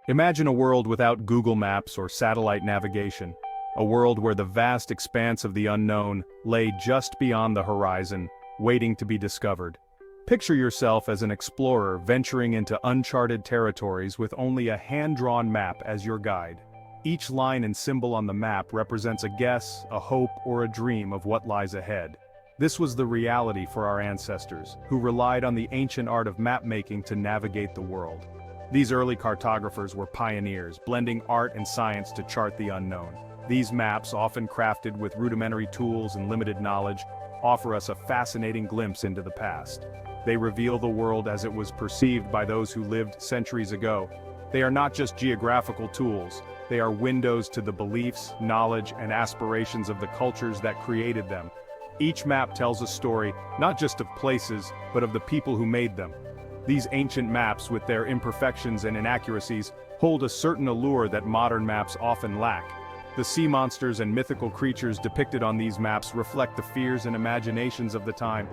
Imagine a world without Google Maps or satellite navigation, a world where the vast expanse of the unknown lay just beyond the horizon, waiting to be discovered. Picture yourself as an explorer venturing into uncharted territories with only a hand-drawn map as your guide. Each line and symbol on the map represents a guess, a hope, or a dream of what lies ahead. This was the reality for our ancestors, who relied on the ancient art of map-making to navigate the world. These early cartographers were pioneers, blending art and science to chart the unknown. These maps, often crafted with rudimentary tools and limited knowledge, offer us a fascinating glimpse into the past. They reveal the world as it was perceived by those who lived centuries ago. They are not just geographical tools, they are windows to the beliefs, knowledge, and aspirations of the cultures that created them. Each map tells a story, not just of places, but of the people who made them. These ancient maps, with their imperfections and inaccuracies, hold a certain allure that modern maps often lack. The sea monsters and mythical creatures depicted on these maps reflect the fears and imaginations of the time.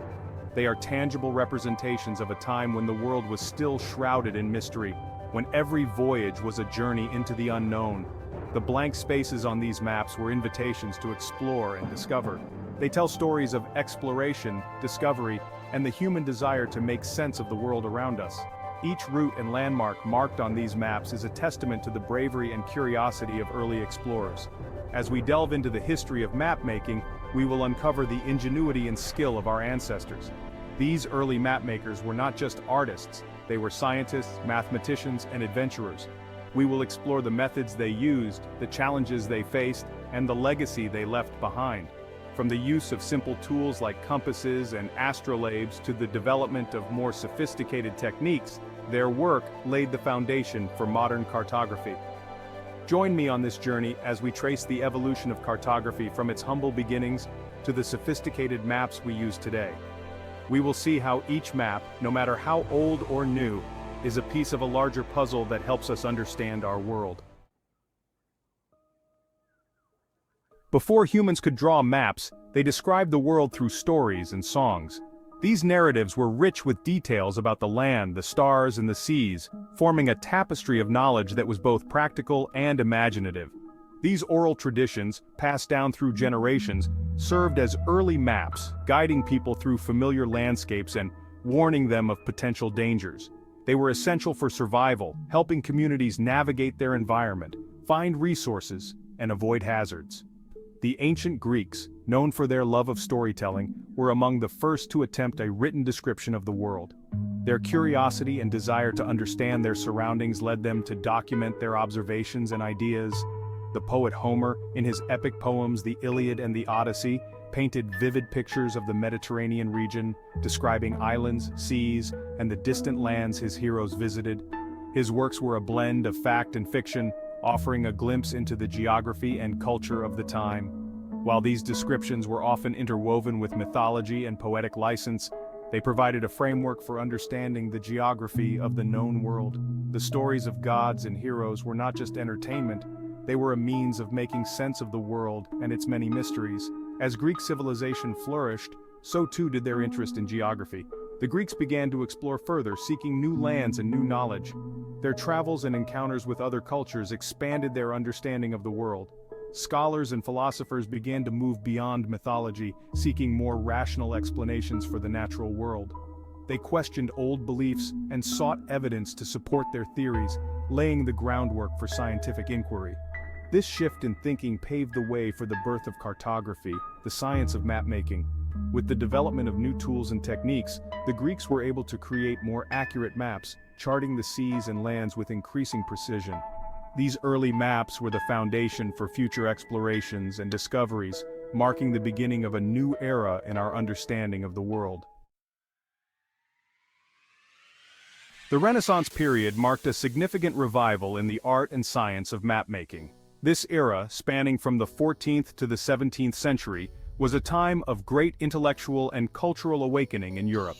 They are tangible representations of a time when the world was still shrouded in mystery, when every voyage was a journey into the unknown. The blank spaces on these maps were invitations to explore and discover. They tell stories of exploration, discovery, and the human desire to make sense of the world around us. Each route and landmark marked on these maps is a testament to the bravery and curiosity of early explorers. As we delve into the history of map-making, we will uncover the ingenuity and skill of our ancestors. These early map-makers were not just artists, they were scientists, mathematicians, and adventurers. We will explore the methods they used, the challenges they faced, and the legacy they left behind. From the use of simple tools like compasses and astrolabes to the development of more sophisticated techniques, their work laid the foundation for modern cartography. Join me on this journey as we trace the evolution of cartography from its humble beginnings to the sophisticated maps we use today. We will see how each map, no matter how old or new, is a piece of a larger puzzle that helps us understand our world. Before humans could draw maps, they described the world through stories and songs. These narratives were rich with details about the land, the stars, and the seas, forming a tapestry of knowledge that was both practical and imaginative. These oral traditions, passed down through generations, served as early maps, guiding people through familiar landscapes and warning them of potential dangers. They were essential for survival, helping communities navigate their environment, find resources, and avoid hazards. The ancient Greeks, known for their love of storytelling, were among the first to attempt a written description of the world. Their curiosity and desire to understand their surroundings led them to document their observations and ideas. The poet Homer, in his epic poems The Iliad and the Odyssey, painted vivid pictures of the Mediterranean region, describing islands, seas, and the distant lands his heroes visited. His works were a blend of fact and fiction, offering a glimpse into the geography and culture of the time. While these descriptions were often interwoven with mythology and poetic license, they provided a framework for understanding the geography of the known world. The stories of gods and heroes were not just entertainment, they were a means of making sense of the world and its many mysteries. As Greek civilization flourished, so too did their interest in geography. The Greeks began to explore further, seeking new lands and new knowledge. Their travels and encounters with other cultures expanded their understanding of the world. Scholars and philosophers began to move beyond mythology, seeking more rational explanations for the natural world. They questioned old beliefs and sought evidence to support their theories, laying the groundwork for scientific inquiry. This shift in thinking paved the way for the birth of cartography, the science of mapmaking. With the development of new tools and techniques, the Greeks were able to create more accurate maps, charting the seas and lands with increasing precision. These early maps were the foundation for future explorations and discoveries, marking the beginning of a new era in our understanding of the world. The Renaissance period marked a significant revival in the art and science of mapmaking. This era, spanning from the 14th to the 17th century, was a time of great intellectual and cultural awakening in Europe.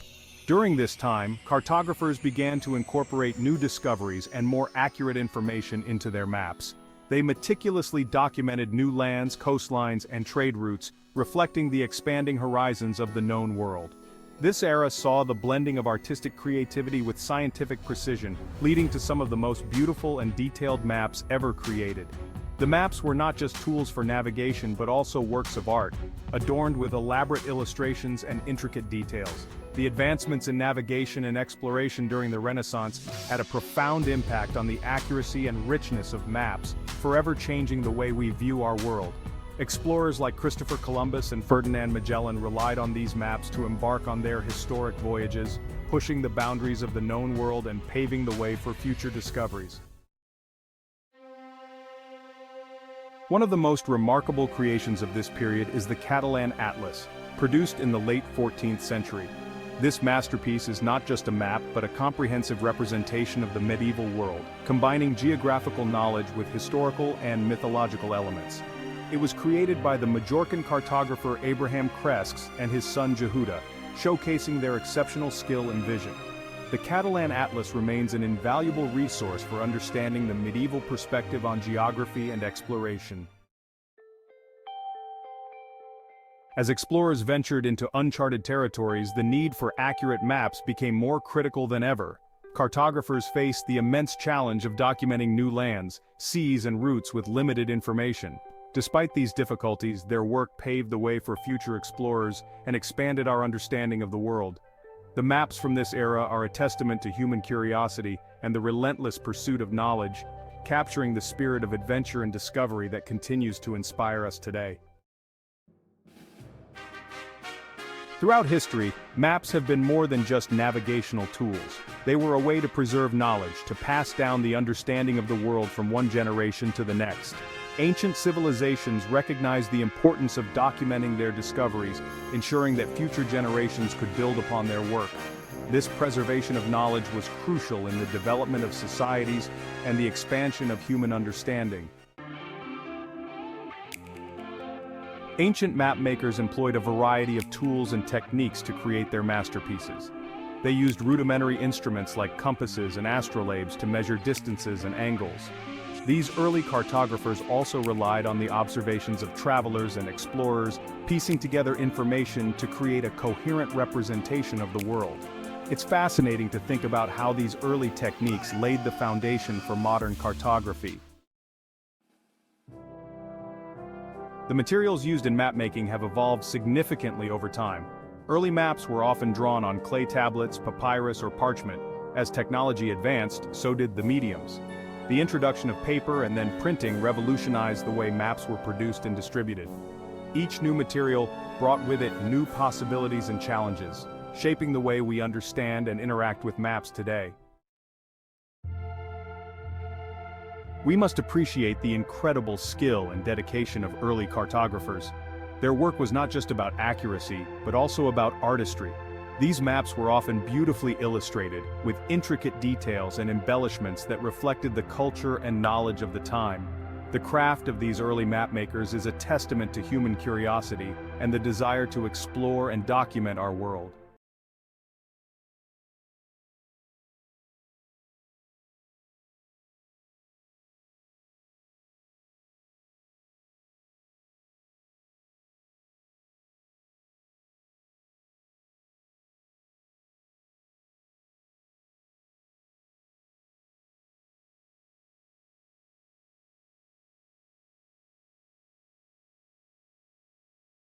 During this time, cartographers began to incorporate new discoveries and more accurate information into their maps. They meticulously documented new lands, coastlines, and trade routes, reflecting the expanding horizons of the known world. This era saw the blending of artistic creativity with scientific precision, leading to some of the most beautiful and detailed maps ever created. The maps were not just tools for navigation but also works of art, adorned with elaborate illustrations and intricate details. The advancements in navigation and exploration during the Renaissance had a profound impact on the accuracy and richness of maps, forever changing the way we view our world. Explorers like Christopher Columbus and Ferdinand Magellan relied on these maps to embark on their historic voyages, pushing the boundaries of the known world and paving the way for future discoveries. One of the most remarkable creations of this period is the Catalan Atlas, produced in the late 14th century. This masterpiece is not just a map but a comprehensive representation of the medieval world, combining geographical knowledge with historical and mythological elements. It was created by the Majorcan cartographer Abraham Cresques and his son Jehuda, showcasing their exceptional skill and vision. The Catalan Atlas remains an invaluable resource for understanding the medieval perspective on geography and exploration. As explorers ventured into uncharted territories, the need for accurate maps became more critical than ever. Cartographers faced the immense challenge of documenting new lands, seas and routes with limited information. Despite these difficulties, their work paved the way for future explorers and expanded our understanding of the world. The maps from this era are a testament to human curiosity and the relentless pursuit of knowledge, capturing the spirit of adventure and discovery that continues to inspire us today. Throughout history, maps have been more than just navigational tools. They were a way to preserve knowledge, to pass down the understanding of the world from one generation to the next. Ancient civilizations recognized the importance of documenting their discoveries, ensuring that future generations could build upon their work. This preservation of knowledge was crucial in the development of societies and the expansion of human understanding. Ancient mapmakers employed a variety of tools and techniques to create their masterpieces. They used rudimentary instruments like compasses and astrolabes to measure distances and angles. These early cartographers also relied on the observations of travelers and explorers, piecing together information to create a coherent representation of the world. It's fascinating to think about how these early techniques laid the foundation for modern cartography. The materials used in mapmaking have evolved significantly over time. Early maps were often drawn on clay tablets, papyrus, or parchment. As technology advanced, so did the mediums. The introduction of paper and then printing revolutionized the way maps were produced and distributed. Each new material brought with it new possibilities and challenges, shaping the way we understand and interact with maps today. We must appreciate the incredible skill and dedication of early cartographers. Their work was not just about accuracy, but also about artistry. These maps were often beautifully illustrated, with intricate details and embellishments that reflected the culture and knowledge of the time. The craft of these early mapmakers is a testament to human curiosity and the desire to explore and document our world.